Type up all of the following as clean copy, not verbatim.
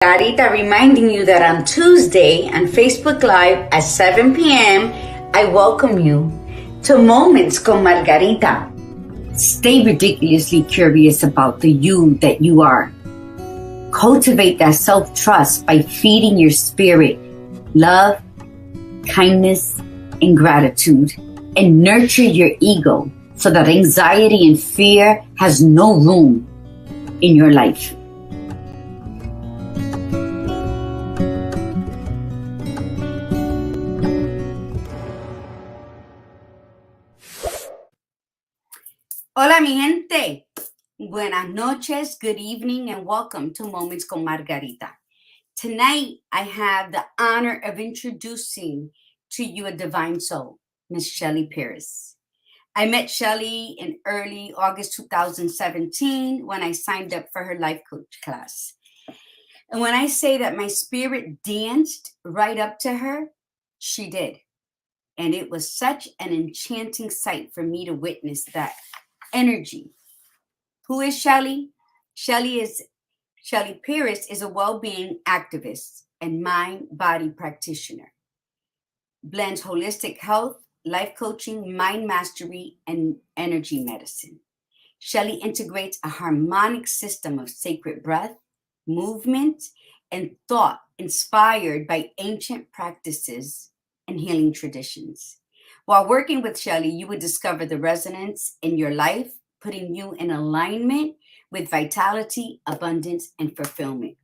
Margarita reminding you that on Tuesday on Facebook Live at 7 p.m., I welcome you to Moments con Margarita. Stay ridiculously curious about the you that you are. Cultivate that self-trust by feeding your spirit love, kindness, and gratitude, and nurture your ego so that anxiety and fear has no room in your life. Hola, mi gente. Buenas noches, good evening, and welcome to Moments con Margarita. Tonight, I have the honor of introducing to you a divine soul, Miss Shelley Parris. I met Shelley in early August 2017 when I signed up for her life coach class. And when I say that my spirit danced right up to her, she did. And it was such an enchanting sight for me to witness that energy. Who is Shelley? Shelley Parris is a well-being activist and mind-body practitioner. Blends holistic health, life coaching, mind mastery, and energy medicine. Shelley integrates a harmonic system of sacred breath, movement, and thought inspired by ancient practices and healing traditions. While working with Shelley, you would discover the resonance in your life, putting you in alignment with vitality, abundance, and fulfillment.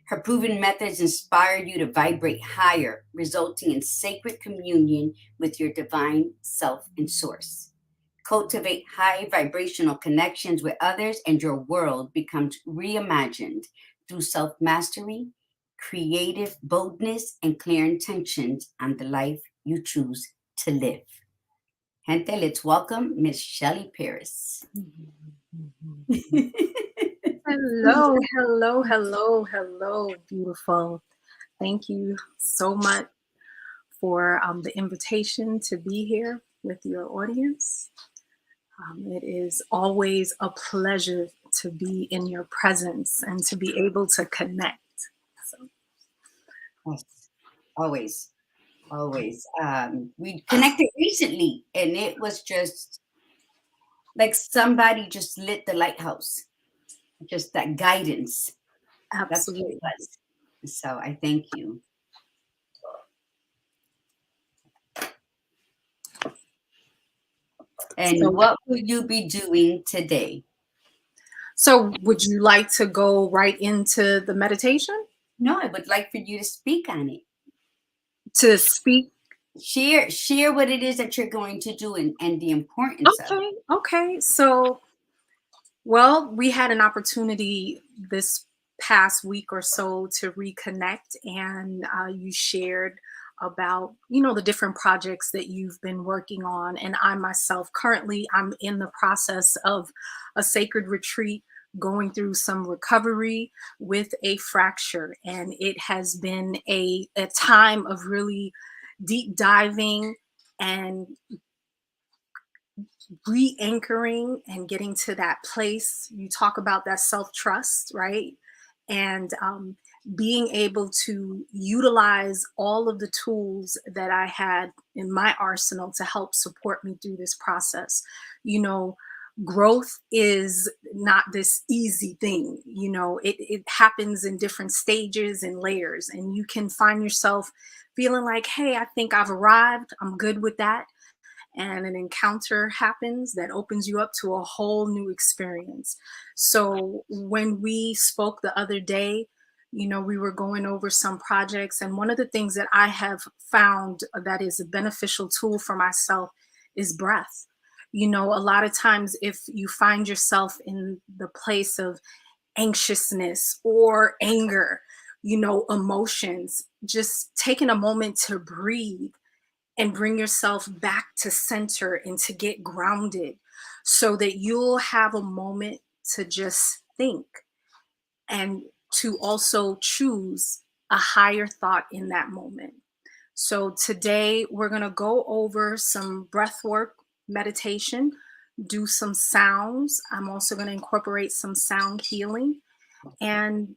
Her proven methods inspire you to vibrate higher, resulting in sacred communion with your divine self and source. Cultivate high vibrational connections with others, and your world becomes reimagined through self mastery, creative boldness, and clear intentions on the life you choose to live. Gente, let's welcome Miss Shelley Parris. Hello, beautiful. Thank you so much for the invitation to be here with your audience. It is always a pleasure to be in your presence and to be able to connect. So. Yes, always. We connected recently, and it was just like somebody just lit the lighthouse. Just that guidance. Absolutely. That's what it was. So I thank you. And what will you be doing today? So would you like to go right into the meditation? No, I would like for you to speak on it. To speak? Share what it is that you're going to do and the importance of it. Okay. So, well, we had an opportunity this past week or so to reconnect, and you shared about the different projects that you've been working on. And I myself currently I'm in the process of a sacred retreat, going through some recovery with a fracture, and it has been a time of really deep diving and re-anchoring and getting to that place. You talk about that self-trust, right? And being able to utilize all of the tools that I had in my arsenal to help support me through this process. Growth is not this easy thing. It happens in different stages and layers, and you can find yourself feeling like, hey, I think I've arrived, I'm good with that, and an encounter happens that opens you up to a whole new experience. So when we spoke the other day, we were going over some projects, and one of the things that I have found that is a beneficial tool for myself is breath. A lot of times if you find yourself in the place of anxiousness or anger, emotions, just taking a moment to breathe and bring yourself back to center and to get grounded so that you'll have a moment to just think and to also choose a higher thought in that moment. So today we're going to go over some breath work meditation, do some sounds. I'm also going to incorporate some sound healing and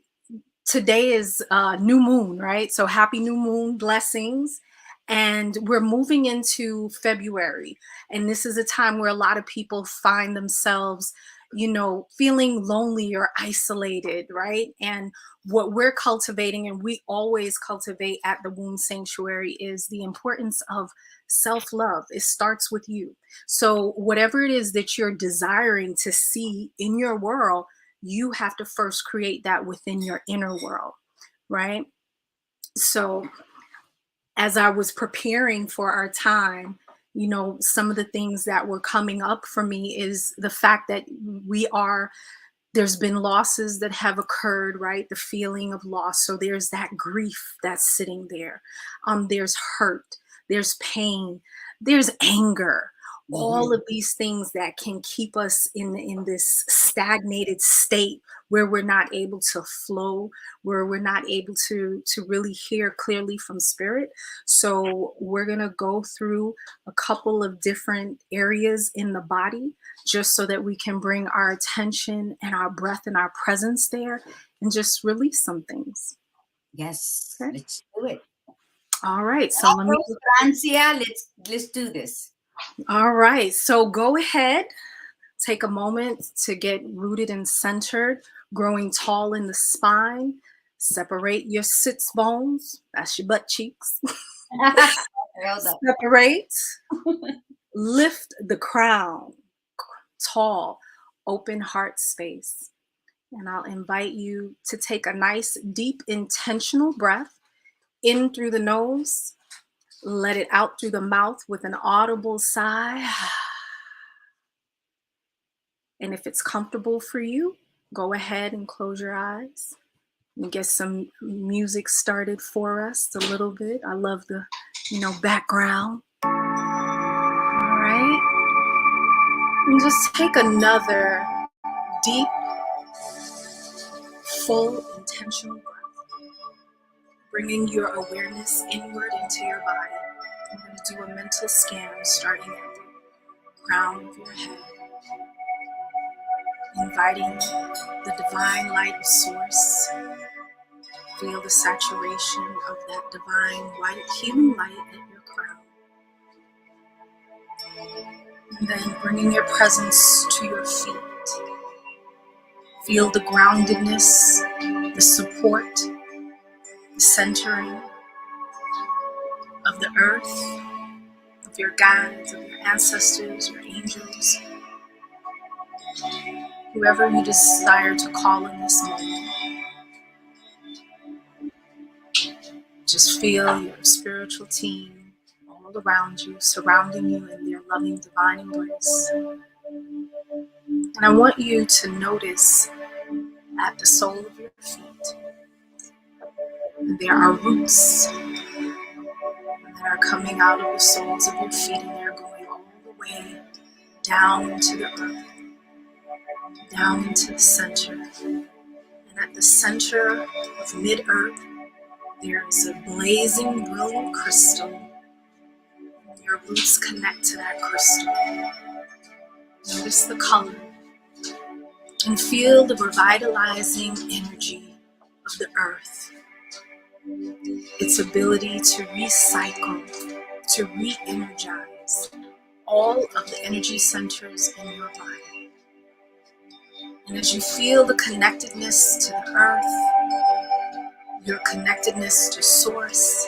today is new moon, right? So happy new moon, blessings. And we're moving into February. And this is a time where a lot of people find themselves, feeling lonely or isolated, right? And what we're cultivating, and we always cultivate at the Womb Sanctuary, is the importance of self-love. It starts with you. So whatever it is that you're desiring to see in your world, you have to first create that within your inner world, right? So as I was preparing for our time, some of the things that were coming up for me is the fact that there's been losses that have occurred, right? The feeling of loss. So there's that grief that's sitting there. There's hurt, there's pain, there's anger. All of these things that can keep us in this stagnated state where we're not able to flow, where we're not able to really hear clearly from spirit. So we're going to go through a couple of different areas in the body just so that we can bring our attention and our breath and our presence there and just release some things. Yes, Okay. let's do it. All right. So Francia, let's do this. All right. So go ahead. Take a moment to get rooted and centered, growing tall in the spine. Separate your sits bones. That's your butt cheeks. Separate. Lift the crown. Tall, open heart space. And I'll invite you to take a nice, deep, intentional breath in through the nose. Let it out through the mouth with an audible sigh. And if it's comfortable for you, go ahead and close your eyes and get some music started for us a little bit. I love the, background. All right. And just take another deep, full, intentional breath, bringing your awareness inward into your body. I'm going to do a mental scan starting at the crown of your head, inviting the divine light of source. Feel the saturation of that divine white healing light at your crown. And then bringing your presence to your feet. Feel the groundedness, the support, the centering of the earth, of your guides, of your ancestors, your angels, whoever you desire to call in this moment. Just feel your spiritual team all around you, surrounding you in their loving divine embrace. And I want you to notice at the sole of your feet, there are roots that are coming out of the soles of your feet, and they're going all the way down into the earth, down into the center. And at the center of mid-earth, there is a blazing, brilliant crystal. And your roots connect to that crystal. Notice the color and feel the revitalizing energy of the earth. Its ability to recycle, to re-energize all of the energy centers in your body. And as you feel the connectedness to the earth, your connectedness to source,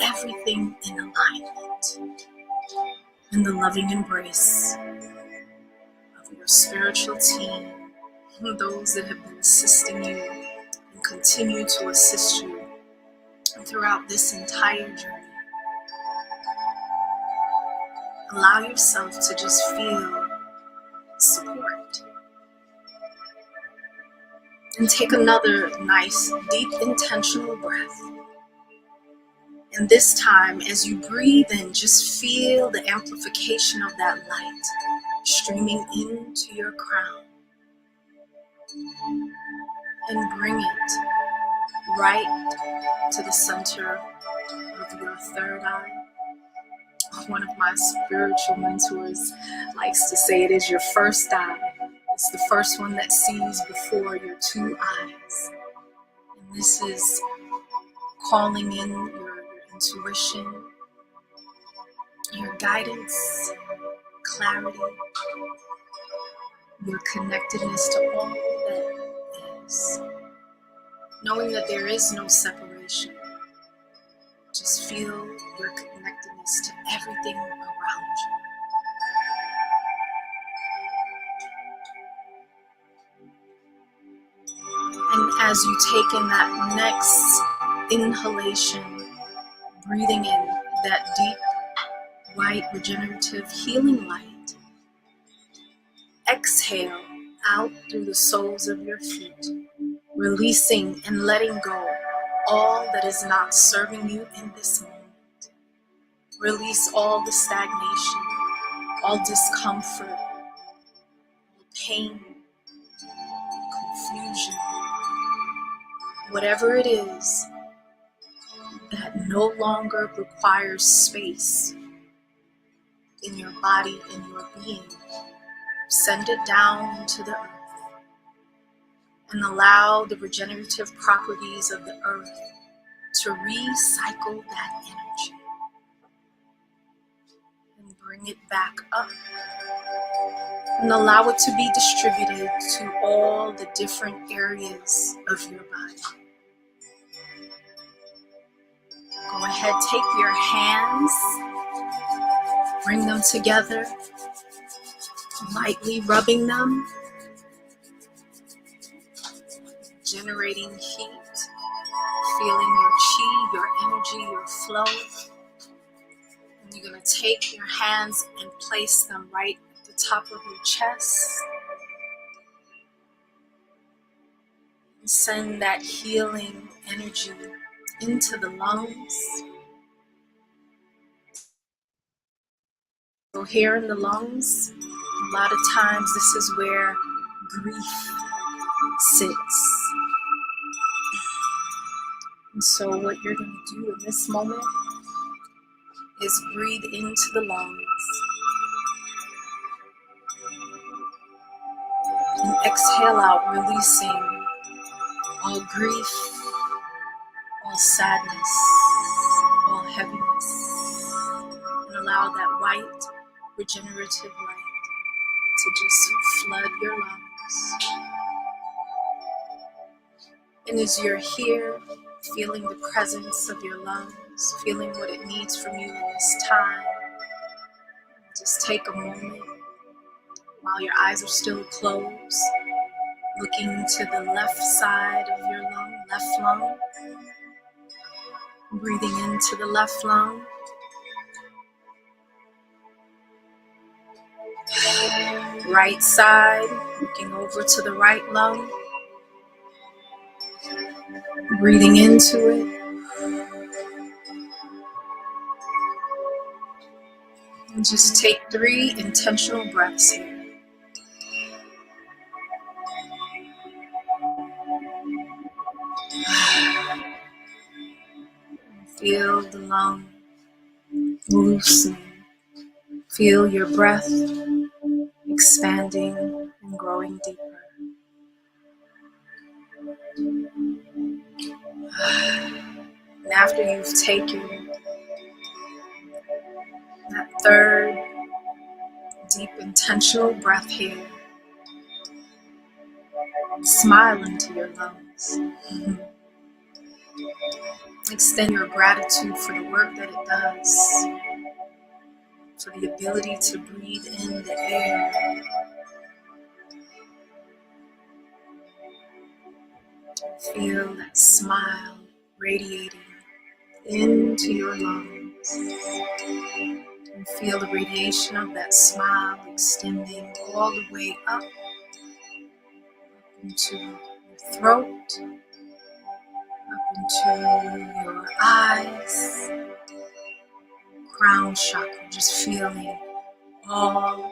everything in alignment, in the loving embrace of your spiritual team, those that have been assisting you and continue to assist you throughout this entire journey. Allow yourself to just feel support. And take another nice, deep, intentional breath. And this time, as you breathe in, just feel the amplification of that light streaming into your crown. And bring it right to the center of your third eye. One of my spiritual mentors likes to say it is your first eye. It's the first one that sees before your two eyes. This is calling in your intuition, your guidance, clarity, your connectedness to all that is. Knowing that there is no separation. Just feel your connectedness to everything around you. And as you take in that next inhalation, breathing in that deep, white, regenerative, healing light, exhale out through the soles of your feet, releasing and letting go all that is not serving you in this moment. Release all the stagnation, all discomfort, pain, confusion, whatever it is that no longer requires space in your body and your being. Send it down into the earth and allow the regenerative properties of the earth to recycle that energy and bring it back up and allow it to be distributed to all the different areas of your body. Go ahead, take your hands, bring them together, lightly rubbing them, generating heat, feeling your chi, your energy, your flow. And you're going to take your hands and place them right at the top of your chest. And send that healing energy into the lungs. So here in the lungs, a lot of times this is where grief sits. And so what you're going to do in this moment is breathe into the lungs and exhale out, releasing all grief, all sadness, all heaviness, and allow that white, regenerative light to just flood your lungs. And as you're here, feeling the presence of your lungs, feeling what it needs from you in this time, just take a moment while your eyes are still closed, looking to the left side of your lung, left lung, breathing into the left lung, right side, looking over to the right lung, breathing into it. And just take 3 intentional breaths here. Feel the lung loosening. Feel your breath expanding and growing deeper. And after you've taken that 3rd deep intentional breath here, smile into your lungs. Extend your gratitude for the work that it does, for the ability to breathe in the air. Feel that smile radiating into your lungs. And feel the radiation of that smile extending all the way up into your throat, up into your eyes, crown chakra, just feeling all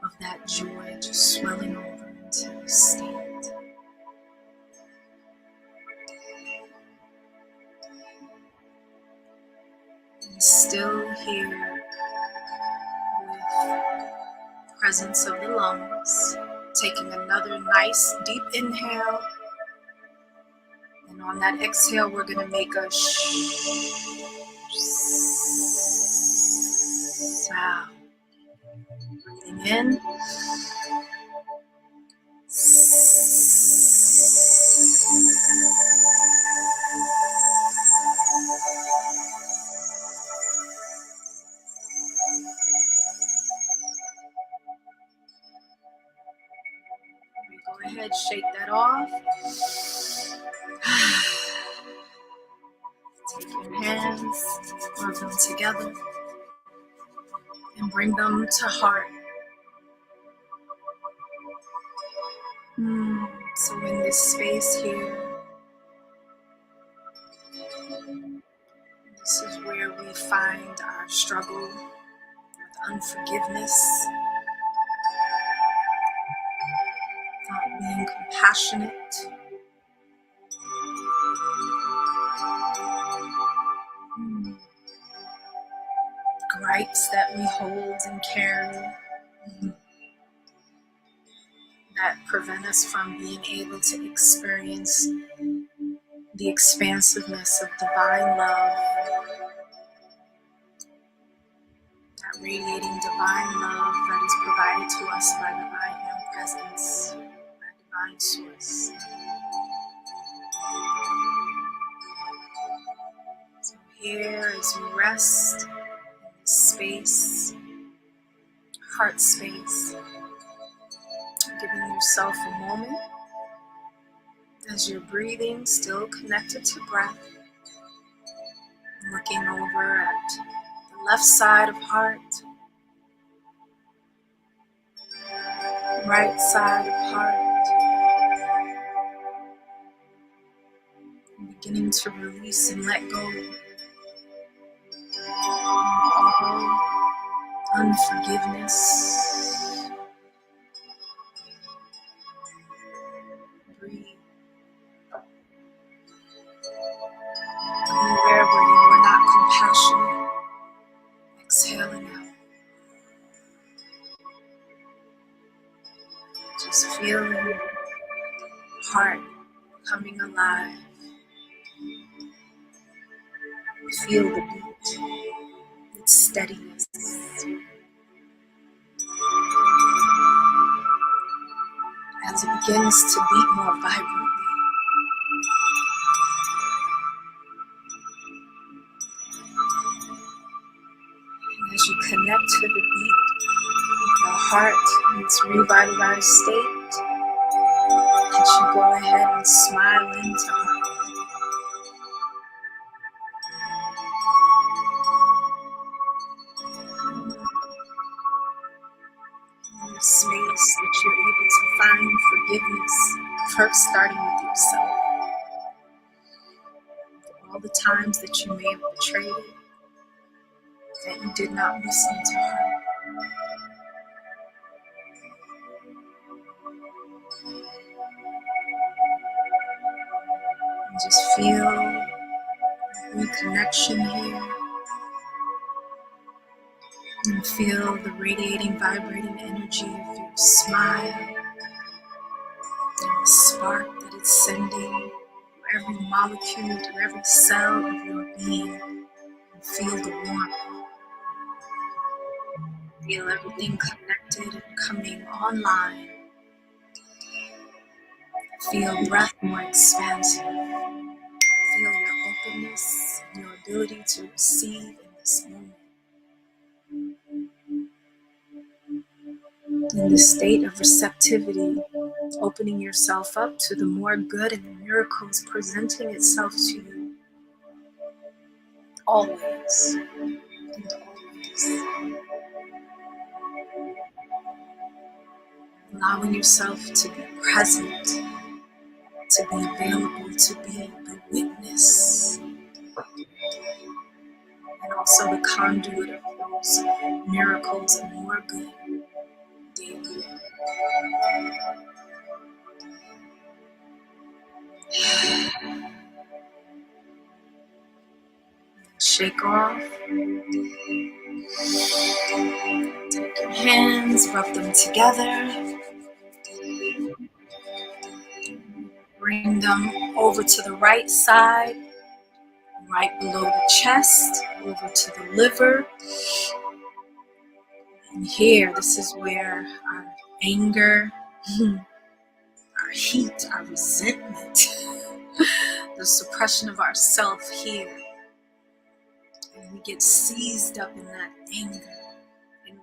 of that joy just swelling over into the state. And still here with presence of the lungs, taking another nice deep inhale On that exhale, we're going to make a sound. Breathing in. Go ahead, shake that off. Take your hands, rub them together, and bring them to heart. So in this space here, this is where we find our struggle with unforgiveness, not being compassionate, gripes that we hold and carry that prevent us from being able to experience the expansiveness of divine love, that radiating divine love that is provided to us by the I Am Presence, by divine source. So here as you rest in this space, heart space, giving yourself a moment as you're breathing, still connected to breath, looking over at the left side of heart, right side of heart, and beginning to release and let go of all unforgiveness. Breathe. Anywhere where you are not compassionate, exhaling out. Just feeling your heart coming alive. Feel the beat, its steadiness. As it begins to beat more vibrantly. And as you connect to the beat of your heart in its revitalized state, that you go ahead and smile into her. In a space that you're able to find forgiveness, first starting with yourself. For all the times that you may have betrayed it, that you did not listen to her. And just feel reconnection here. And feel the radiating, vibrating energy of your smile and the spark that it's sending through every molecule, through every cell of your being. And feel the warmth. Feel everything connected and coming online. Feel breath more expansive. Feel your openness and your ability to receive in this moment. In this state of receptivity, opening yourself up to the more good and the miracles presenting itself to you. Always and always. Allowing yourself to be present, to be available, to be the witness, and also the conduit of those miracles and more good daily. Shake off. Take your hands, rub them together. Bring them over to the right side, right below the chest, over to the liver. And here, this is where our anger, our heat, our resentment, the suppression of ourself here. And we get seized up in that anger. And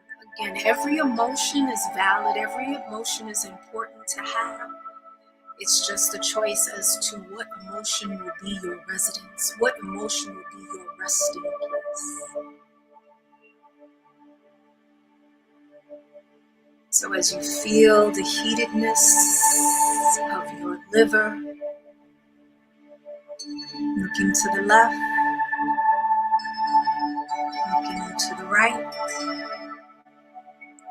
again, every emotion is valid. Every emotion is important to have. It's just a choice as to what emotion will be your residence, what emotion will be your resting place. So as you feel the heatedness of your liver, looking to the left, looking to the right,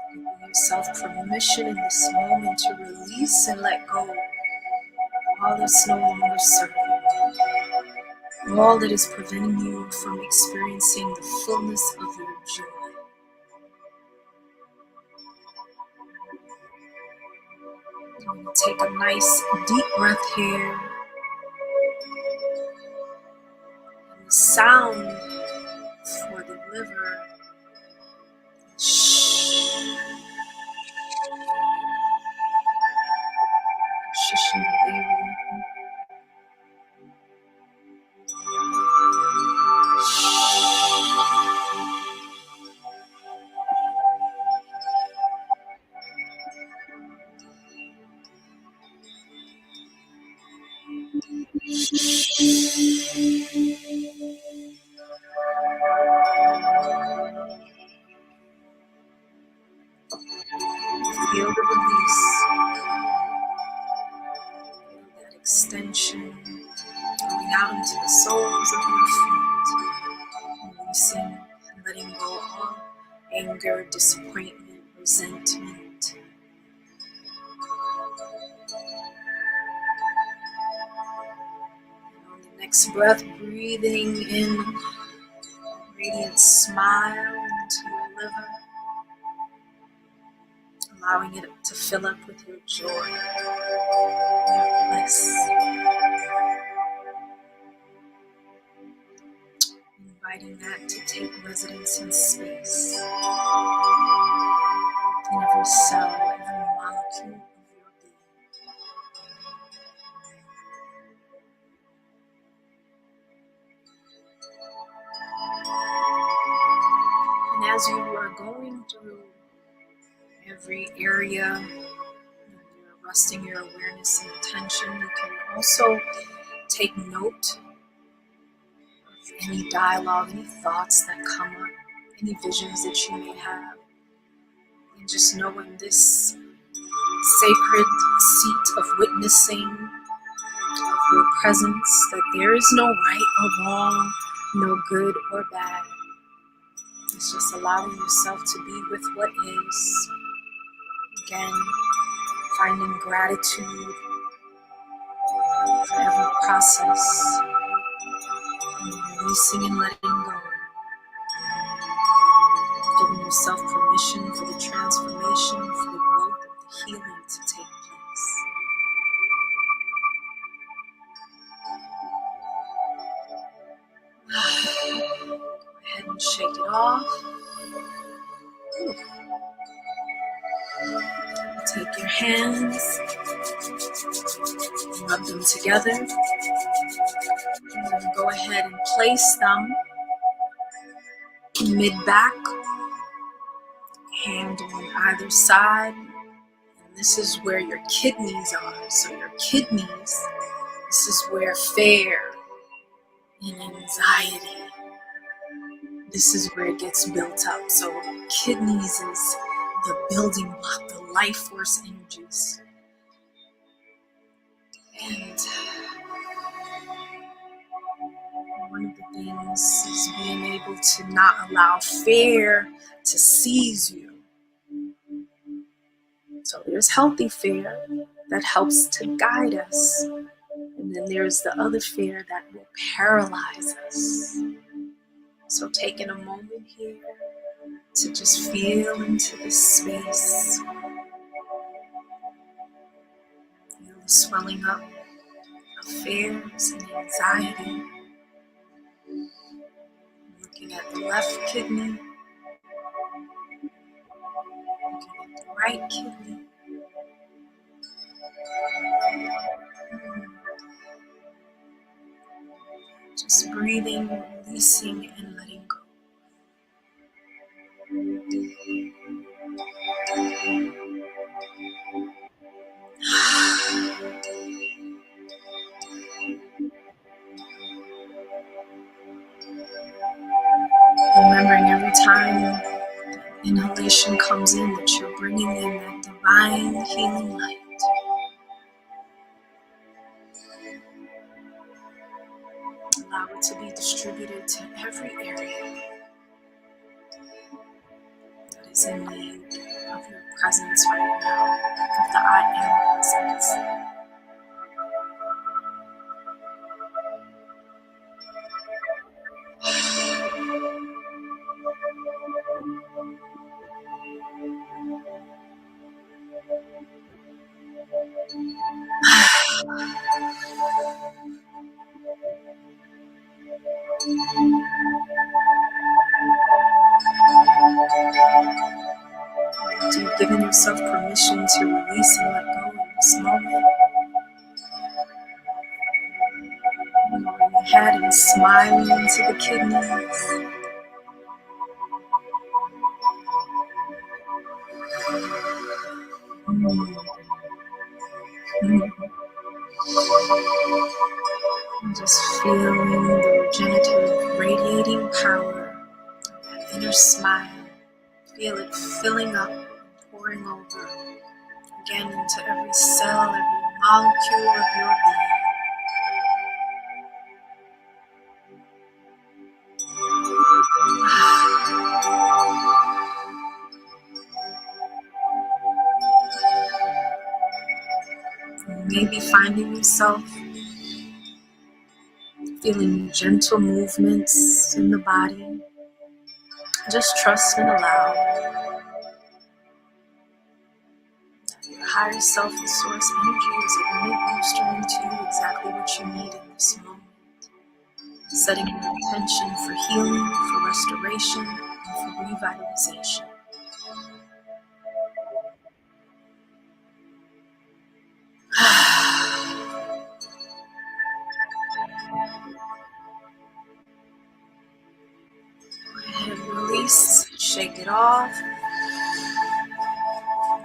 giving yourself permission in this moment to release and let go all that's no longer serving you, all that is preventing you from experiencing the fullness of your joy. I'm going to take a nice deep breath here. And the sound for the liver is shh. Shishing the baby. Feel the release. Feel that extension going out into the soles of your feet. Releasing and letting go of anger, disappointment, resentment. And on the next breath, breathing in a radiant smile into your liver. Allowing it to fill up with your joy, your bliss. Inviting that to take residence in space. In every cell, every molecule of your being. And as you are going through every area, you're resting your awareness and attention, you can also take note of any dialogue, any thoughts that come up, any visions that you may have. And just knowing this sacred seat of witnessing of your presence, that there is no right or wrong, no good or bad. It's just allowing yourself to be with what is. Again, finding gratitude for every process, and releasing and letting go. Giving yourself permission for the transformation, for the growth of the healing to take place. Go ahead and shake it off. Take your hands, rub them together, and then go ahead and place them mid-back, hand on either side. And this is where your kidneys are. So your kidneys, this is where fear and anxiety, this is where it gets built up. So kidneys is the building block, the life force energies. And one of the things is being able to not allow fear to seize you. So there's healthy fear that helps to guide us. And then there's the other fear that will paralyze us. So taking a moment here to just feel into this space. Feel the swelling up of fears and anxiety. Looking at the left kidney, looking at the right kidney. Just breathing, releasing, and letting go. Remembering every time inhalation comes in that you're bringing in that divine healing light. Allow it to be distributed to every area that is in need of your presence right now, of the I am presence. After you've given yourself permission to release and let go in this moment, going ahead and smiling into the kidneys. And just feeling the regenerative radiating power of that inner smile. Feel it filling up and pouring over again into every cell, every molecule of your being. You may be finding yourself feeling gentle movements in the body. Just trust and allow that your higher self and source energy is administering to you exactly what you need in this moment. Setting an intention for healing, for restoration, and for revitalization. Go ahead and release, shake it off,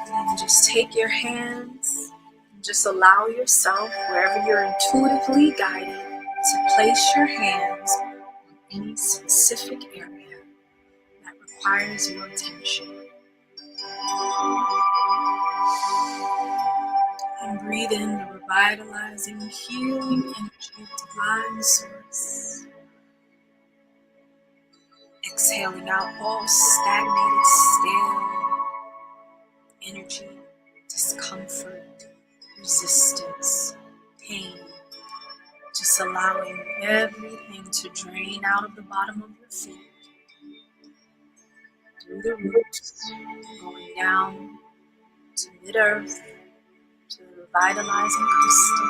and just take your hands and just allow yourself, wherever you're intuitively guided, to place your hands on any specific area that requires your attention. And breathe in the revitalizing, healing energy of divine source. Exhaling out all stagnated, stale energy, discomfort, resistance, pain. Just allowing everything to drain out of the bottom of your feet, through the roots, going down to mid-earth, to the revitalizing crystal.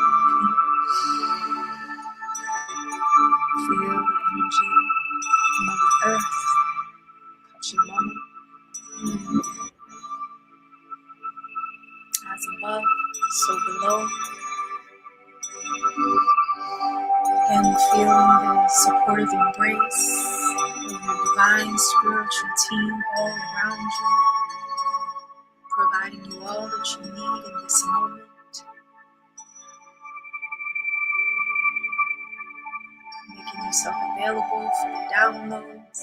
Feel the energy of Mother Earth touching Mama. As above, so below. And feeling the supportive embrace of your divine spiritual team all around you, providing you all that you need in this moment. Making yourself available for the downloads,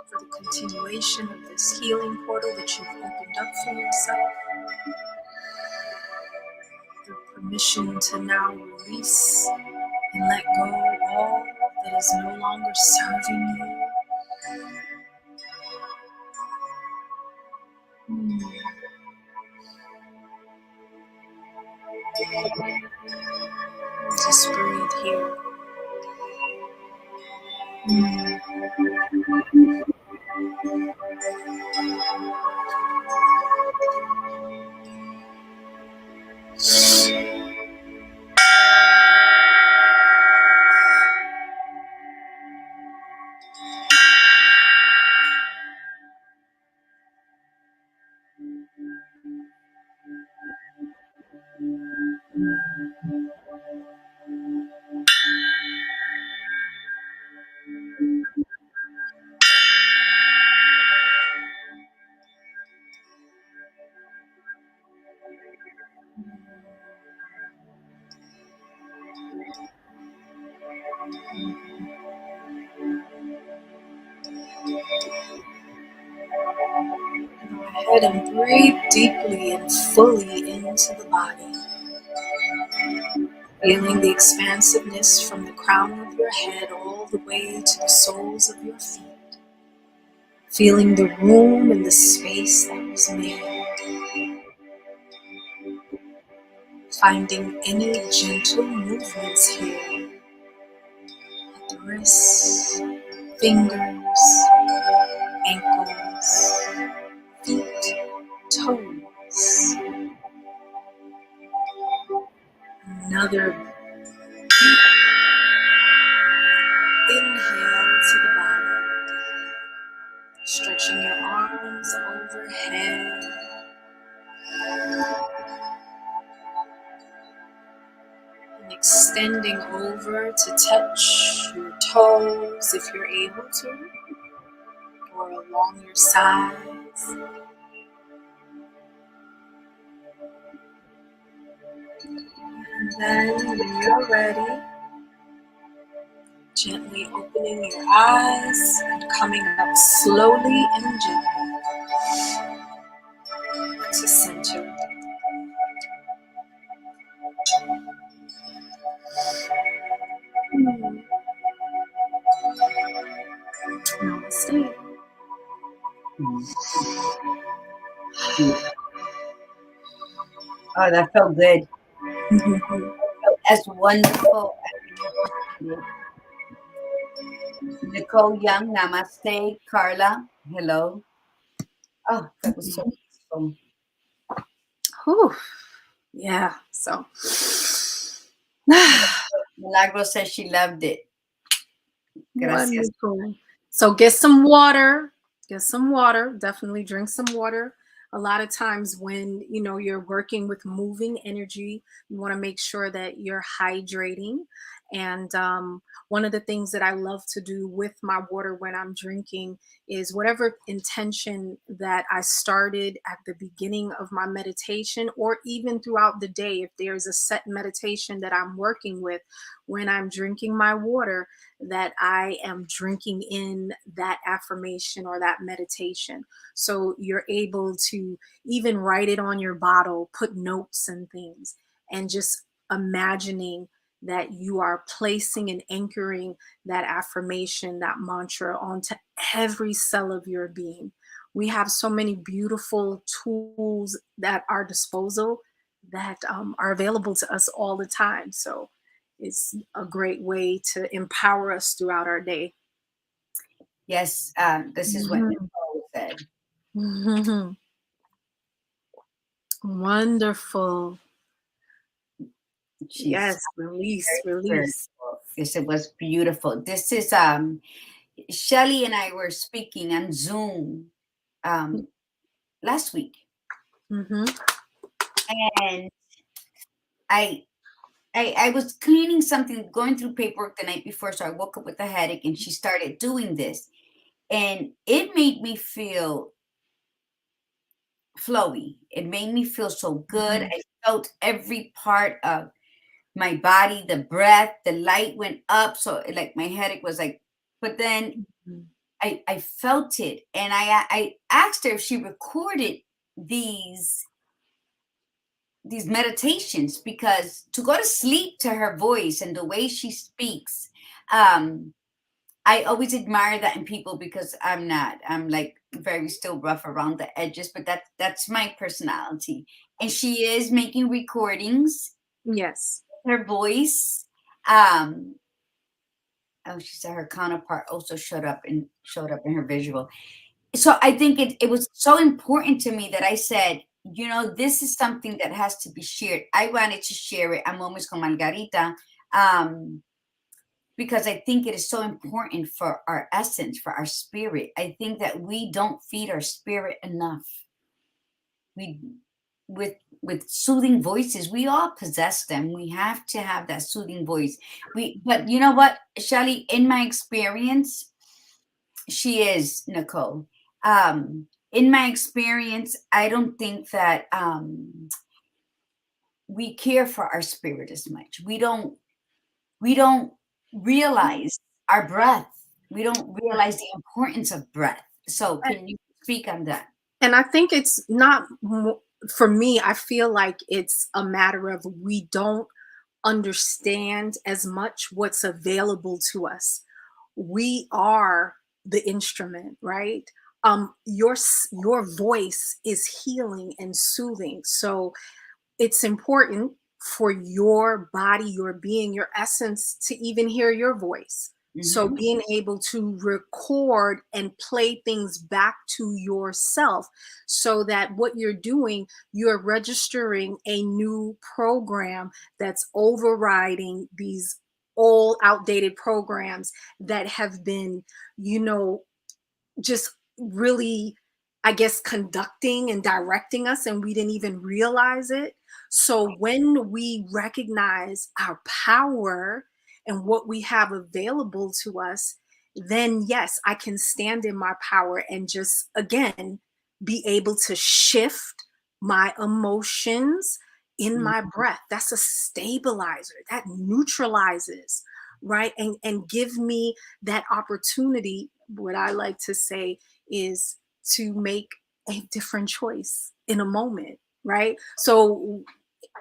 for the continuation of this healing portal that you've opened up for yourself. The permission to now release and let go all that is no longer serving you. Just breathe here. Go ahead and breathe deeply and fully into the body. Feeling the expansiveness from the crown of your head all the way to the soles of your feet. Feeling the room and the space that was made. Finding any gentle movements here at the wrists, fingers, ankles, feet, toes. Another inhale to the body, stretching your arms overhead. And extending over to touch your toes if you're able to, or along your sides. And then when you're ready, gently opening your eyes and coming up slowly and gently to center. Namaste. Oh, that felt good. As wonderful as you. Nicole Young, namaste. Carla, hello. Oh, that was so peaceful. Whew. Yeah, so. Milagro says she loved it. Gracias. Wonderful. So get some water. Get some water. Definitely drink some water. A lot of times when you're working with moving energy, you want to make sure that you're hydrating. And one of the things that I love to do with my water when I'm drinking is whatever intention that I started at the beginning of my meditation, or even throughout the day, if there's a set meditation that I'm working with, when I'm drinking my water, that I am drinking in that affirmation or that meditation. So you're able to even write it on your bottle, put notes and things, and just imagining that you are placing and anchoring that affirmation, that mantra onto every cell of your being. We have so many beautiful tools at our disposal that are available to us all the time. So it's a great way to empower us throughout our day. Yes, this is what Nicole said. Mhm. She's Yes, release, very release. spiritual. Yes, it was beautiful. This is Shelley and I were speaking on Zoom last week, Mm-hmm. and I I was cleaning something, going through paperwork the night before, so I woke up with a headache, and she started doing this, and it made me feel flowy. It made me feel so good. I felt every part of my body, the breath, the light went up, so like my headache was like, but then Mm-hmm. I felt it, and I asked her if she recorded these meditations, because to go to sleep to her voice and the way she speaks, I always admire that in people, because I'm like very still rough around the edges, but that's my personality. And she is making recordings, Yes. her voice. um oh, she said her counterpart also showed up in her visual. So I think it was so important to me that I said, this is something that has to be shared. I wanted to share it at Moments con Margarita, because I think it is so important for our essence, for our spirit. I think that we don't feed our spirit enough. We with soothing voices, we all possess them. We have to have that soothing voice. But you know what, Shelley, in my experience, she is Nicole. In my experience, I don't think that we care for our spirit as much. We don't realize our breath. We don't realize the importance of breath. So, can you speak on that? And I think it's not, for me, I feel like it's a matter of we don't understand as much what's available to us. We are the instrument, right? Your voice is healing and soothing. So it's important for your body, your being, your essence to even hear your voice. So Hmm. being able to record and play things back to yourself so that what you're doing, you're registering a new program that's overriding these old outdated programs that have been, you know, just really, I guess, conducting and directing us, and we didn't even realize it. So when we recognize our power and what we have available to us, then yes, I can stand in my power and just, again, be able to shift my emotions in my breath. That's a stabilizer that neutralizes, right? And give me that opportunity. What I like to say is to make a different choice in a moment, right? So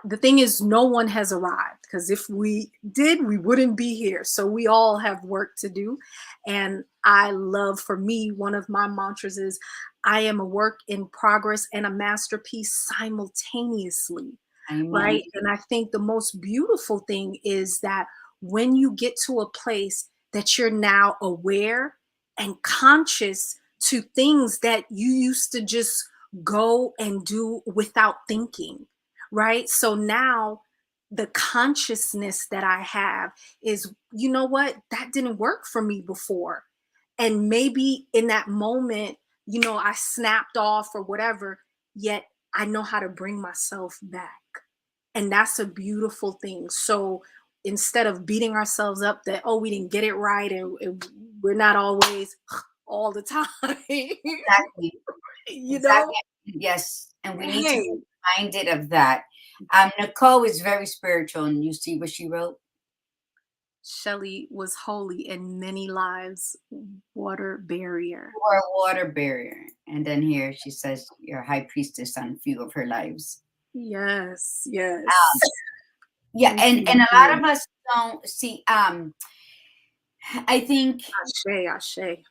the thing is, no one has arrived, because if we did, we wouldn't be here. So we all have work to do. And I love, for me, one of my mantras is I am a work in progress and a masterpiece simultaneously, Amen. right? And I think the most beautiful thing is that when you get to a place that you're now aware and conscious to things that you used to just go and do without thinking, right? So now the consciousness that I have is, you know what, that didn't work for me before. And maybe in that moment, I snapped off or whatever, yet I know how to bring myself back. And that's a beautiful thing. So instead of beating ourselves up that, oh, we didn't get it right, and we're not always all the time, Exactly. you know, Exactly. Yes. And we need to be hey, reminded of that. Nicole is very spiritual, and you see what she wrote? Shelley was holy in many lives, water barrier. Or a water barrier. And then here she says, you're a high priestess on a few of her lives. Yes, yes. Yeah, and a lot Mhm. of us don't see. I think Ashe, ashe.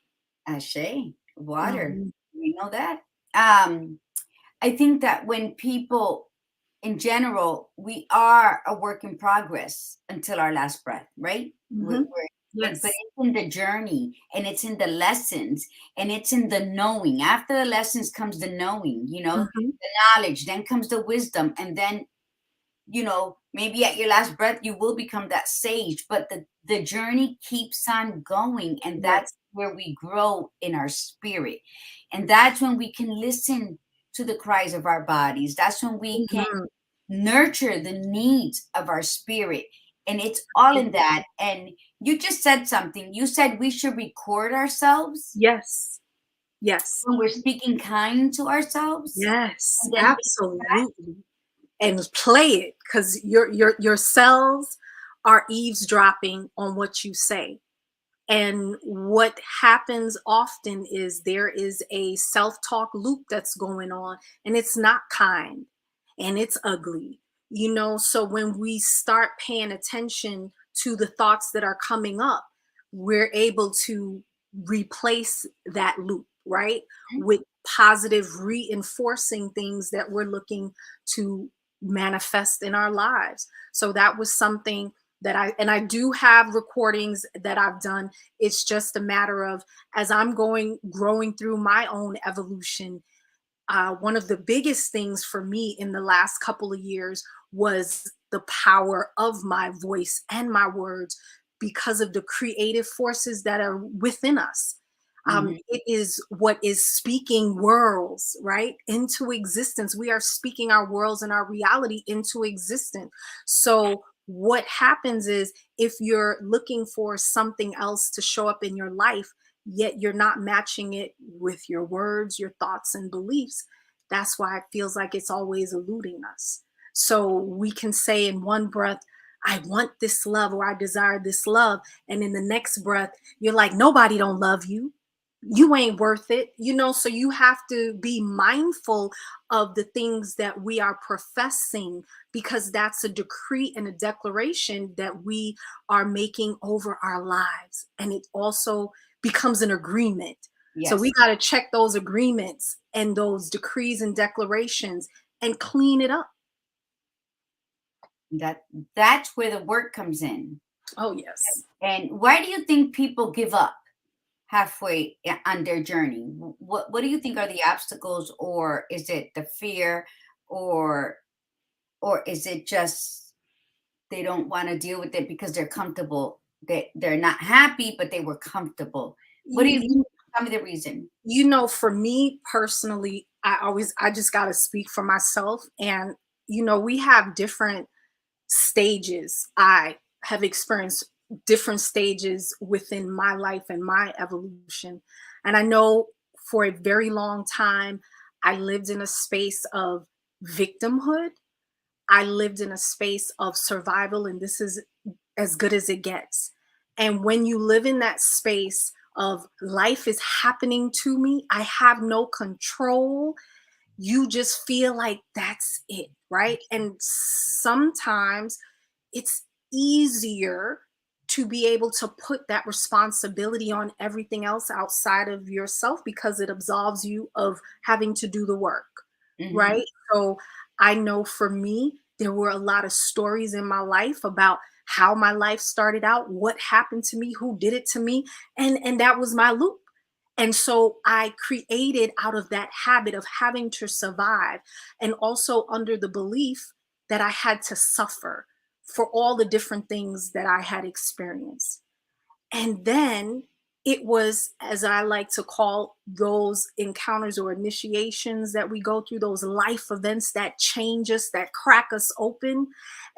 Ashe, water. Mhm, We know that. Um, I think that when people, in general, we are a work in progress until our last breath, right? mhm. But Yes. it's in the journey, and it's in the lessons, and it's in the knowing. After the lessons comes the knowing, Mhm. the knowledge, then comes the wisdom, and then maybe at your last breath you will become that sage, but the journey keeps on going, and that's Yes. where we grow in our spirit. And that's when we can listen to the cries of our bodies. That's when we can Mhm. nurture the needs of our spirit. And it's all in that. And you just said something. You said we should record ourselves Yes. Yes. when we're speaking kind to ourselves, Yes. and then Absolutely. And play it, because your cells are eavesdropping on what you say. And what happens often is there is a self-talk loop that's going on, and it's not kind, and it's ugly. So when we start paying attention to the thoughts that are coming up, we're able to replace that loop, right? With positive reinforcing things that we're looking to manifest in our lives. So that was something that I do have recordings that I've done. It's just a matter of, as I'm growing through my own evolution, one of the biggest things for me in the last couple of years was the power of my voice and my words, because of the creative forces that are within us. Mhm. It is what is speaking worlds, right, into existence. We are speaking our worlds and our reality into existence. So what happens is, if you're looking for something else to show up in your life, yet you're not matching it with your words, your thoughts, and beliefs, that's why it feels like it's always eluding us. So we can say in one breath, I want this love, or I desire this love. And in the next breath, you're like, nobody don't love you. You ain't worth it. So you have to be mindful of the things that we are professing, because that's a decree and a declaration that we are making over our lives. And it also becomes an agreement. So we Yes. got to check those agreements and those decrees and declarations and clean it up. That's where the work comes in. Oh, yes. And why do you think people give up halfway on their journey? What do you think are the obstacles, or is it the fear, or is it just they don't want to deal with it because they're comfortable? They're not happy, but they were comfortable. What do you think? You, Tell me the reason. for me personally, I just got to speak for myself. And, we have different stages. I have experienced different stages within my life and my evolution. And I know for a very long time, I lived in a space of victimhood. I lived in a space of survival, and this is as good as it gets. And when you live in that space of life is happening to me, I have no control, you just feel like that's it, right? And sometimes it's easier to be able to put that responsibility on everything else outside of yourself, because it absolves you of having to do the work, Hmm. right? So I know for me, there were a lot of stories in my life about how my life started out, what happened to me, who did it to me, and that was my loop. And so I created out of that habit of having to survive, and also under the belief that I had to suffer for all the different things that I had experienced. And then it was, as I like to call those encounters or initiations that we go through, those life events that change us, that crack us open,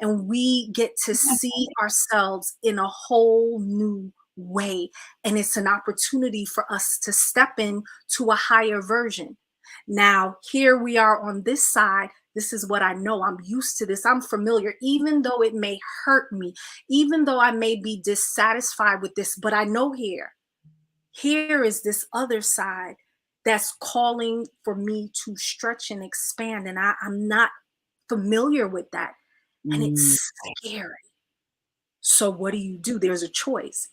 and we get to see ourselves in a whole new way. And it's an opportunity for us to step in to a higher version. Now, here we are on this side. This is what I know. I'm used to this. I'm familiar, even though it may hurt me, even though I may be dissatisfied with this, but I know here is this other side that's calling for me to stretch and expand. And I'm not familiar with that. And Mm. it's scary. So what do? There's a choice.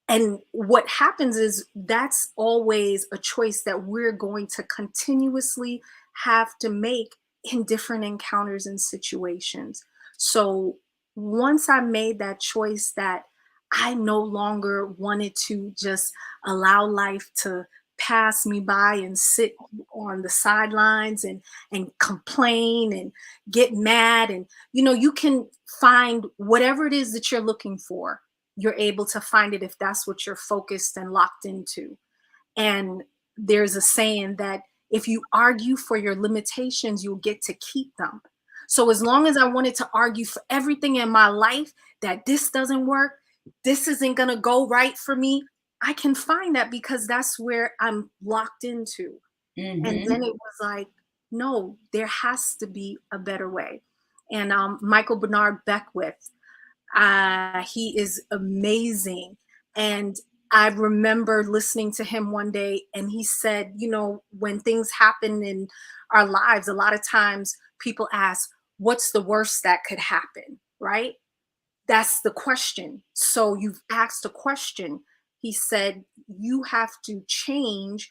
And what happens is that's always a choice that we're going to continuously have to make in different encounters and situations. So once I made that choice that I no longer wanted to just allow life to pass me by and sit on the sidelines and complain and get mad, and you can find whatever it is that you're looking for, you're able to find it if that's what you're focused and locked into. And there's a saying that if you argue for your limitations, you'll get to keep them. So as long as I wanted to argue for everything in my life, that this doesn't work, this isn't going to go right for me, I can find that because that's where I'm locked into. And Hmm. then it was like, no, there has to be a better way. And Michael Bernard Beckwith, he is amazing. And I remember listening to him one day, and he said, when things happen in our lives, a lot of times people ask, what's the worst that could happen? Right? That's the question. So you've asked a question. He said, you have to change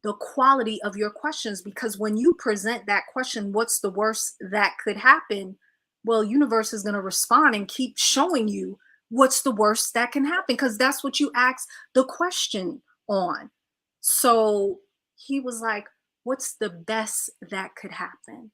the quality of your questions, because when you present that question, what's the worst that could happen? Well, universe is going to respond and keep showing you what's the worst that can happen, because that's what you asked the question on. So he was like, what's the best that could happen?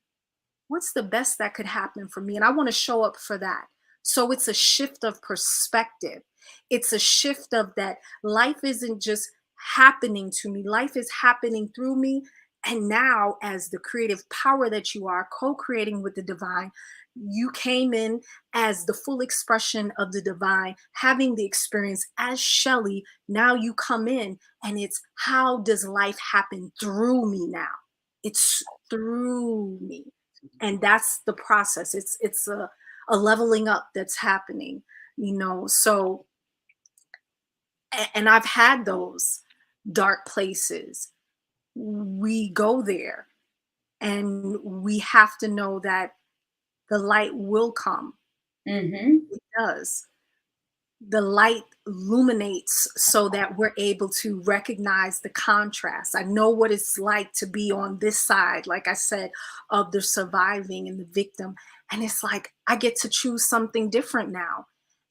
What's the best that could happen for me? And I want to show up for that. So it's a shift of perspective. It's a shift of that life isn't just happening to me, life is happening through me. And now, as the creative power that you are, co creating with the divine, you came in as the full expression of the divine, having the experience as Shelley. Now you come in, and it's how does life happen through me now? It's through me. And that's the process. It's a leveling up that's happening, so and I've had those dark places. We go there and we have to know that the light will come. Mm-hmm. It does. The light illuminates so that we're able to recognize the contrast. I know what it's like to be on this side, like I said, of the surviving and the victim. And it's like, I get to choose something different now.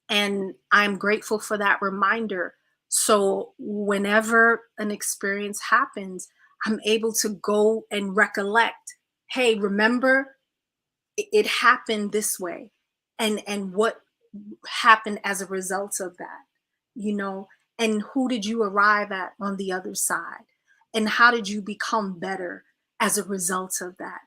And I'm grateful for that reminder. So whenever an experience happens, I'm able to go and recollect, hey, remember it happened this way, and what happened as a result of that, you know, and who did you arrive at on the other side, and how did you become better as a result of that.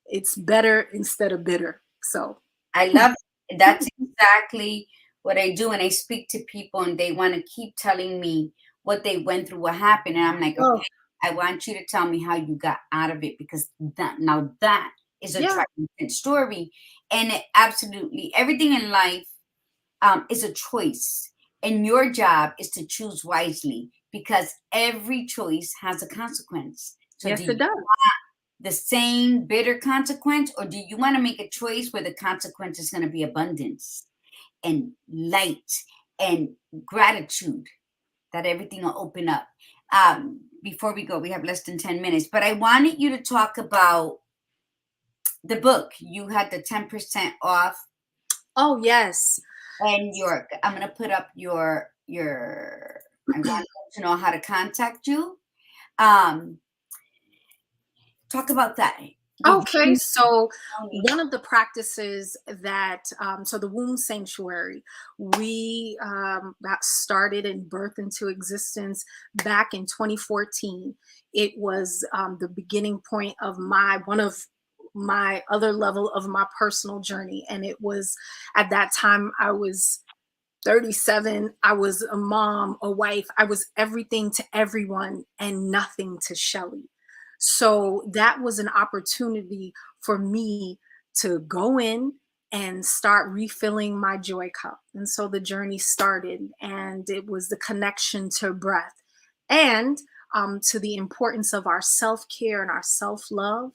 It's better instead of bitter. So I love it. That's exactly what I do. And I speak to people and they want to keep telling me what they went through, what happened. And I'm like, oh okay, I want you to tell me how you got out of it, because that is a yeah, triumphant story. And it absolutely everything in life is a choice. And your job is to choose wisely, because every choice has a consequence. So do yes you it does. the same bitter consequence, or do you want to make a choice where the consequence is going to be abundance and light and gratitude, that everything will open up? Before we go, we have less than 10 minutes, but I wanted you to talk about the book. You had the 10% off, Oh yes. and I'm going to put up I want to know how to contact you. Um, Talk about that. The Okay, so Yoni. one of the practices that, so the womb sanctuary, we got started and birthed into existence back in 2014. It was the beginning point of one of my other level of my personal journey. And it was at that time, I was 37. I was a mom, a wife. I was everything to everyone and nothing to Shelley. So that was an opportunity for me to go in and start refilling my joy cup. And so the journey started, and it was the connection to breath and to the importance of our self care and our self love,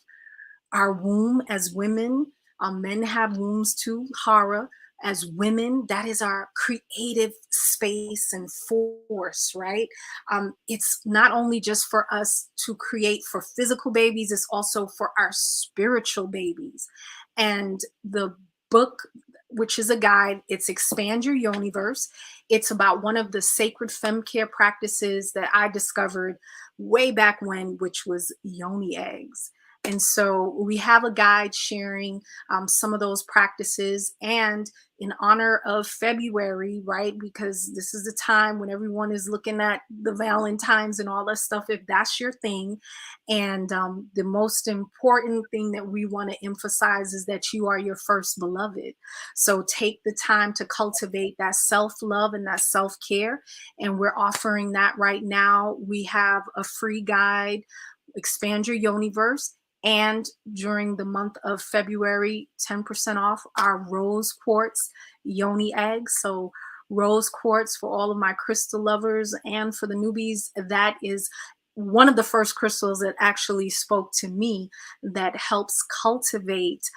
our womb as women. Men have wombs too, Hara. As women, that is our creative space and force, right? It's not only just for us to create for physical babies, it's also for our spiritual babies. And the book, which is a guide, it's Expand Your Yoniverse. It's about one of the sacred fem care practices that I discovered way back when, which was Yoni eggs. And so we have a guide sharing some of those practices. And in honor of February, right? Because this is the time when everyone is looking at the Valentines and all that stuff, if that's your thing. And the most important thing that we want to emphasize is that you are your first beloved. So take the time to cultivate that self love and that self care. And we're offering that right now. We have a free guide, Expand Your Yoniverse. And during the month of February, 10% off our rose quartz Yoni eggs. So rose quartz for all of my crystal lovers, and for the newbies, that is one of the first crystals that actually spoke to me, that helps cultivate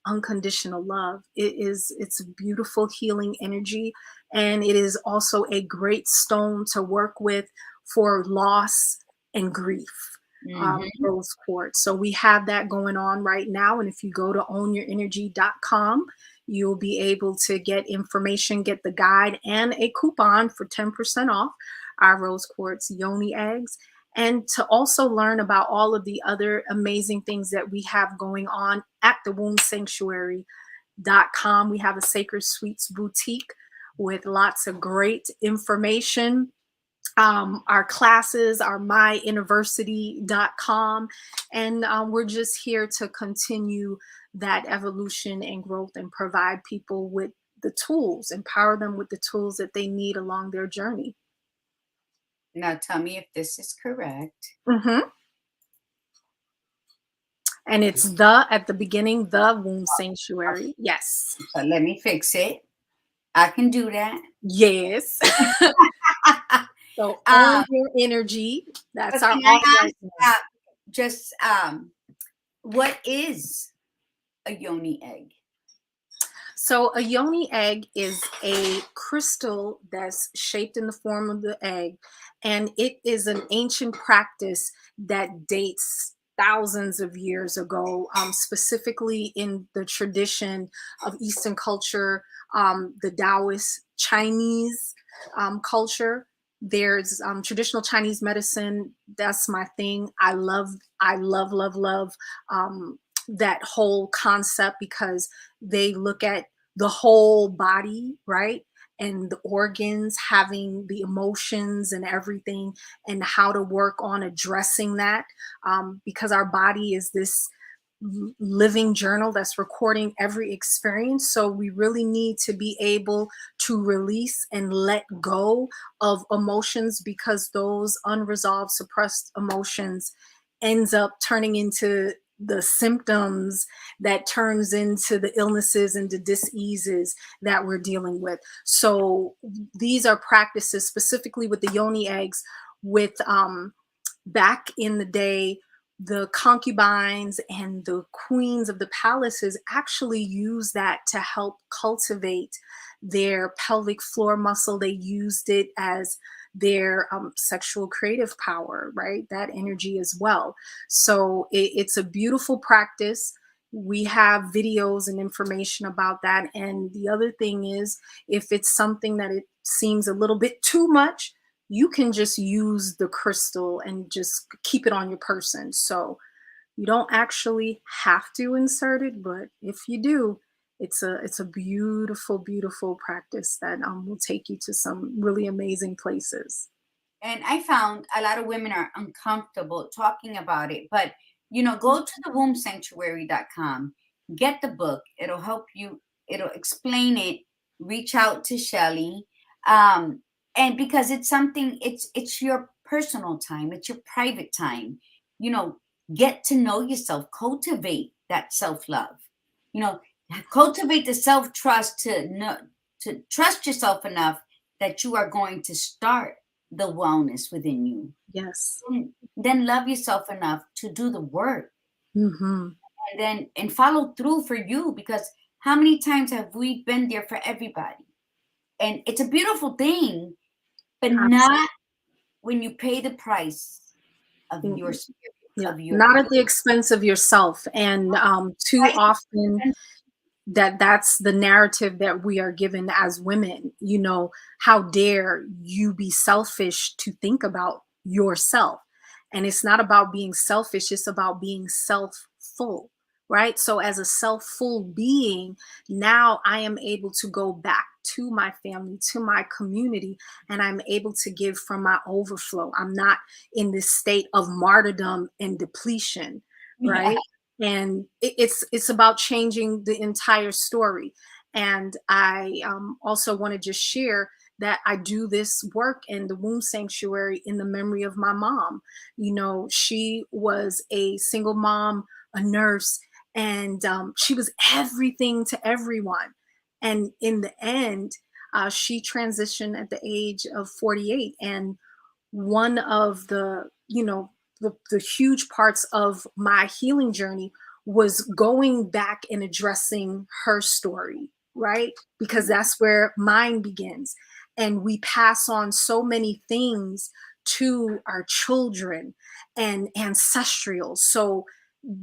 unconditional love. It's a beautiful healing energy, and it is also a great stone to work with for loss and grief. Mhm. Rose quartz. So we have that going on right now. And if you go to ownyourenergy.com, you'll be able to get information, get the guide, and a coupon for 10% off our rose quartz Yoni eggs. And to also learn about all of the other amazing things that we have going on at the wombsanctuary.com. We have a Sacred Sweets boutique with lots of great information. Our classes are myuniversity.com, and we're just here to continue that evolution and growth and provide people with the tools, empower them with the tools that they need along their journey. Now tell me if this is correct. Hmm. And it's the at the beginning, the womb sanctuary. Yes. So let me fix it. I can do that. Yes. So own um, your energy. That's but our can I all right ask, now. just what is a yoni egg? So a yoni egg is a crystal that's shaped in the form of the egg, and it is an ancient practice that dates thousands of years ago, specifically in the tradition of Eastern culture, the Taoist Chinese culture. There's traditional Chinese medicine. That's my thing. I love that whole concept because they look at the whole body, right? And the organs having the emotions and everything, and how to work on addressing that. Because our body is this living journal that's recording every experience. So we really need to be able to release and let go of emotions, because those unresolved, suppressed emotions ends up turning into the symptoms that turns into the illnesses and the diseases that we're dealing with. So these are practices specifically with the yoni eggs. With back in the day, the concubines and the queens of the palaces actually used that to help cultivate their pelvic floor muscle. They used it as their sexual creative power, right? That energy as well. So it's a beautiful practice. We have videos and information about that. And the other thing is, if it's something that it seems a little bit too much, you can just use the crystal and just keep it on your person. So you don't actually have to insert it, but if you do, it's a beautiful, beautiful practice that will take you to some really amazing places. And I found a lot of women are uncomfortable talking about it, but go to the wombsanctuary.com, get the book. It'll help you, it'll explain it. Reach out to Shelley. And because it's something, it's your personal time, it's your private time. You know, get to know yourself, cultivate that self-love. You know, cultivate the self-trust to know, to trust yourself enough that you are going to start the wellness within you. Yes. Then love yourself enough to do the work, Hmm. and follow through for you, because how many times have we been there for everybody? And it's a beautiful thing, but not when you pay the price of your Absolutely. spirit, Yeah. of your Not at the expense of yourself. And too price. often that's the narrative that we are given as women. How dare you be selfish to think about yourself? And it's not about being selfish, it's about being self-full, right? So as a self-full being, now I am able to go back to my family, to my community, and I'm able to give from my overflow. I'm not in this state of martyrdom and depletion, Yeah. right? And it's about changing the entire story. And I also want to just share that I do this work in the womb sanctuary in the memory of my mom. She was a single mom, a nurse, and she was everything to everyone. And in the end, she transitioned at the age of 48. And one of the huge parts of my healing journey was going back and addressing her story, right? Because that's where mine begins. And we pass on so many things to our children and ancestral. So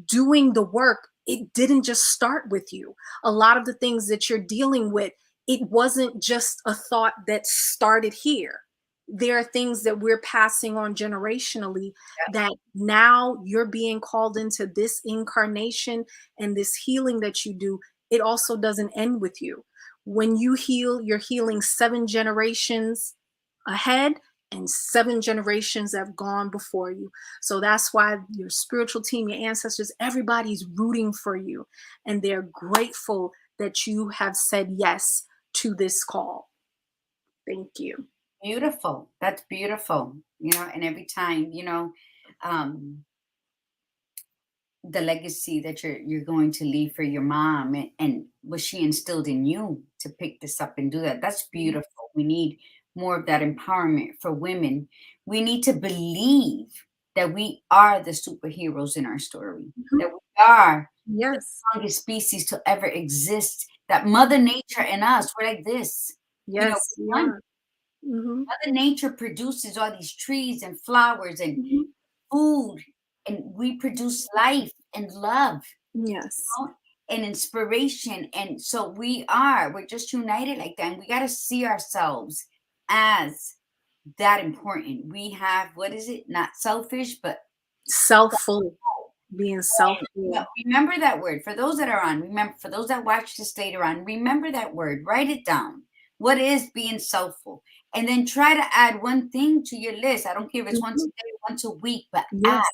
doing the work, it didn't just start with you. A lot of the things that you're dealing with, it wasn't just a thought that started here. There are things that we're passing on generationally that now you're being called into this incarnation, and this healing that you do, it also doesn't end with you. When you heal, you're healing 7 generations ahead, and 7 generations have gone before you. So that's why your spiritual team, your ancestors, everybody's rooting for you, and they're grateful that you have said yes to this call. Thank you. Beautiful. That's beautiful. And every time, um, the legacy that you're going to leave for your mom, and what she instilled in you to pick this up and do that. That's Mhm. beautiful. We need more of that empowerment for women. We need to believe that we are the superheroes in our story, Mhm. that we are the Yes. strongest species to ever exist, that Mother Nature and us, we're like this. Yes, we One, are. Mhm. Mother Nature produces all these trees and flowers and Mhm. food, and we produce life and love, Yes. know, and inspiration. And so we're just united like that. And we got to see ourselves as that important. We have, what is it? Not selfish, but Selfful, being yeah, selfful. remember that word. For those that are on, remember, for those that watch this later on, remember that word, write it down. What is being selfful? And then try to add one thing to your list. I don't care if it's once a Mhm. day, once a week, but Yes.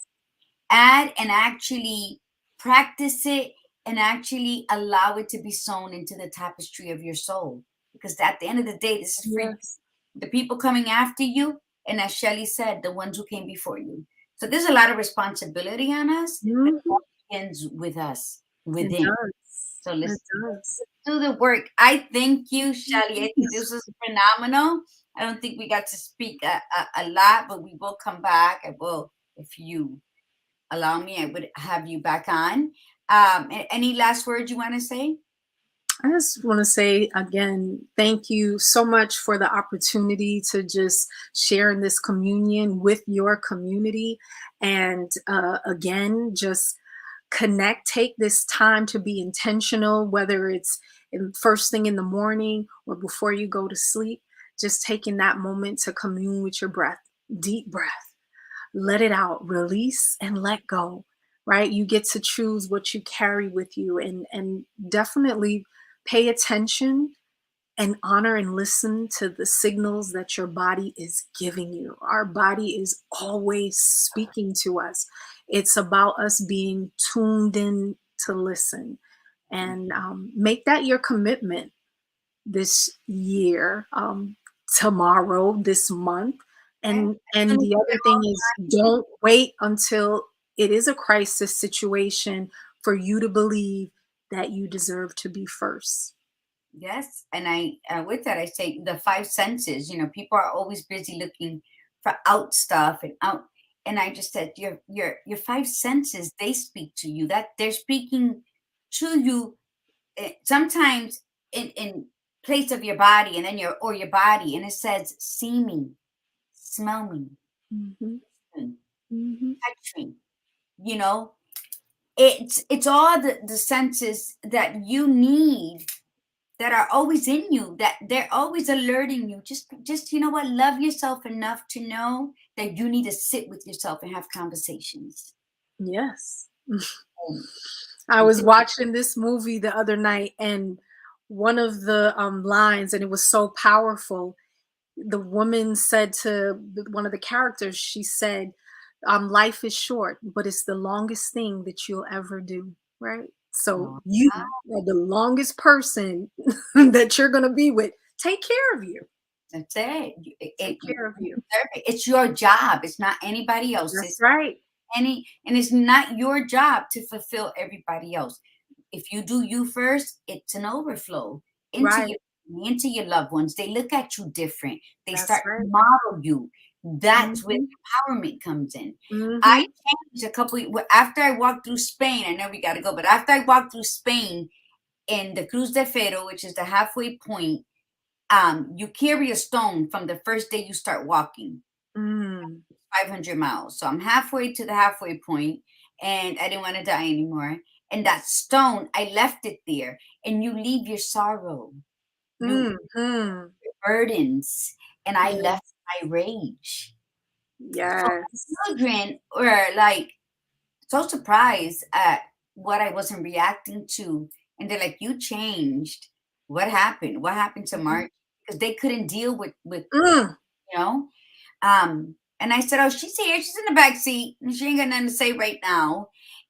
add and actually practice it, and actually allow it to be sewn into the tapestry of your soul. Because at the end of the day, this is for you, Yes. the people coming after you, and as Shelley said, the ones who came before you. So there's a lot of responsibility on us, but it Mhm. all begins with us It within. does. So It let's does. do the work. I thank you, Shelley. I think Mhm. this was phenomenal. I don't think we got to speak a lot, but we will come back. I will, if you allow me, I would have you back on. Any last words you want to say? I just want to say again, thank you so much for the opportunity to just share in this communion with your community. And again, just connect, take this time to be intentional, whether it's first thing in the morning or before you go to sleep, just taking that moment to commune with your breath. Deep breath, let it out, release and let go, right? You get to choose what you carry with you, and definitely pay attention and honor and listen to the signals that your body is giving you. Our body is always speaking to us. It's about us being tuned in to listen, and make that your commitment this year, tomorrow, this month. Yeah. And And the other thing is, don't wait until it is a crisis situation for you to believe that you deserve to be first. yes, and I with that I say the five senses. People are always busy looking for out stuff and out, and I just said your five senses, they speak to you. That they're speaking to you, sometimes in place of your body, and then your body, and it says, see me, smell me, Hmm. mm, Hmm. touch me. You know, it's all the senses that you need, that are always in you, that they're always alerting you. Just you know what, love yourself enough to know that you need to sit with yourself and have conversations. Yes. Um, I was watching this movie the other night, and one of the lines, and it was so powerful. The woman said to one of the characters, she said, life is short, but it's the longest thing that you'll ever do, right? So oh, you are the longest person that you're going to be with. Take care of you. that's it. Take You care of you. deserve it. It's your job. It's not anybody That's else's. right. And it's not your job to fulfill everybody else. If you do you first, it's an overflow into Right. your family, into your loved ones. They look at you different. They That's start to right. model you. That's where Hmm. empowerment comes in. I Hmm. changed after I walked through Spain. I know we got to go, but after I walked through Spain in the Cruz de Fero, which is the halfway point, you carry a stone from the first day you start walking. Mm. 500 miles. So I'm halfway to the halfway point, and I didn't want to die anymore. And that stone, I left it there. And you leave your sorrow, you Hmm. your burdens, and I Yeah. left my rage. So Yes. children were like so surprised at what I wasn't reacting to. And they're like, you changed. What happened? What happened to Mhm. Mark? Because they couldn't deal with Mm. you know and I said, oh, she's here, she's in the back seat, and she ain't got nothing to say right now.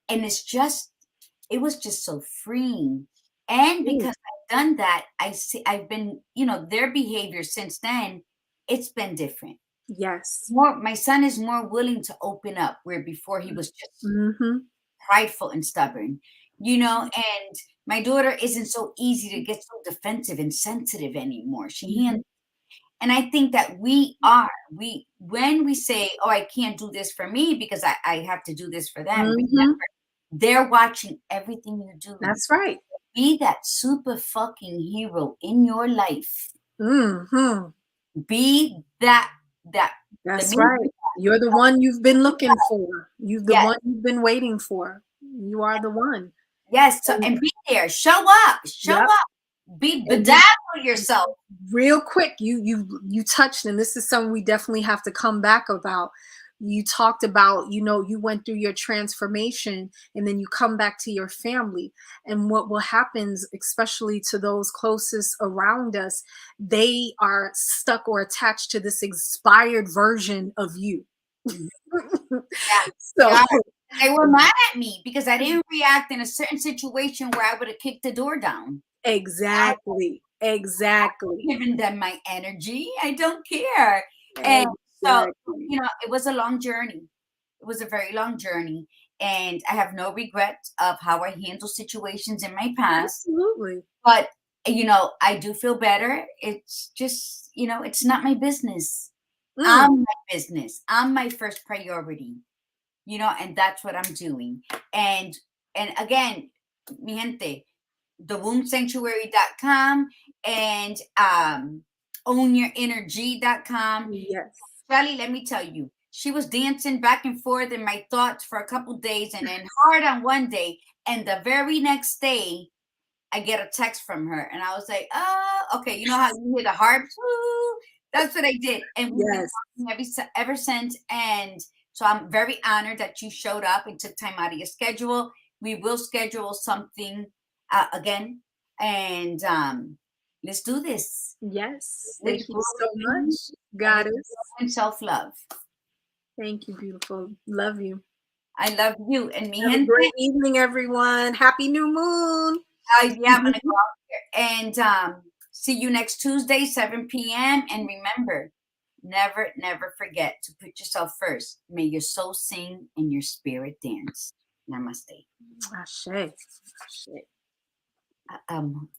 And it was just so freeing. And Mm. because I've done that, I've been, their behavior since then, it's been different. Yes. More, my son is more willing to open up, where before he was just Mhm. prideful and stubborn, you know, and my daughter isn't so easy to get so defensive and sensitive anymore. She Mhm. and I think that when we say, oh, I can't do this for me because I have to do this for them, Mhm. they're watching everything you do. That's right. Be that super fucking hero in your life. Mhm. Be that the That's main right. You're the one you've been looking for. You the yes, one you've been waiting for. You are the one. yes. So, And and be there. Show up. Show yep. up. Be And you bedazzle yourself. real quick, you touched, and this is something we definitely have to come back about. You talked about, you went through your transformation and then you come back to your family. And what will happen, especially to those closest around us, they are stuck or attached to this expired version of you. Mhm. Yeah, they So are. They were mad at me because I didn't react in a certain situation where I would have kicked the door down. exactly, exactly, Giving them my energy. I don't care. And so, exactly. it was a long journey. It was a very long journey. And I have no regret of how I handle situations in my past. Absolutely. But, I do feel better. It's just, it's not my business. Mm, I'm my business. I'm my first priority, and that's what I'm doing. And again, mi gente, thewombsanctuary.com and ownyourenergy.com. yes. Shelly, let me tell you, she was dancing back and forth in my thoughts for a couple days and then hard on one day. And the very next day, I get a text from her. And I was like, oh, okay. You know how you hear the harps? Woo! That's what I did. And we've been Yes. talking ever since. And so I'm very honored that you showed up and took time out of your schedule. We will schedule something again. And let's do this. Yes. Let's Thank you grow so in much, and let's grow Goddess. in self-love. Thank you, beautiful. Love you. I love you. And mi Have a gente, great evening, everyone. Happy new moon. yeah, I'm gonna go out there and see you next Tuesday, 7 p.m. And remember, never, never forget to put yourself first. May your soul sing and your spirit dance. Namaste. Ashe. Ashe. Um,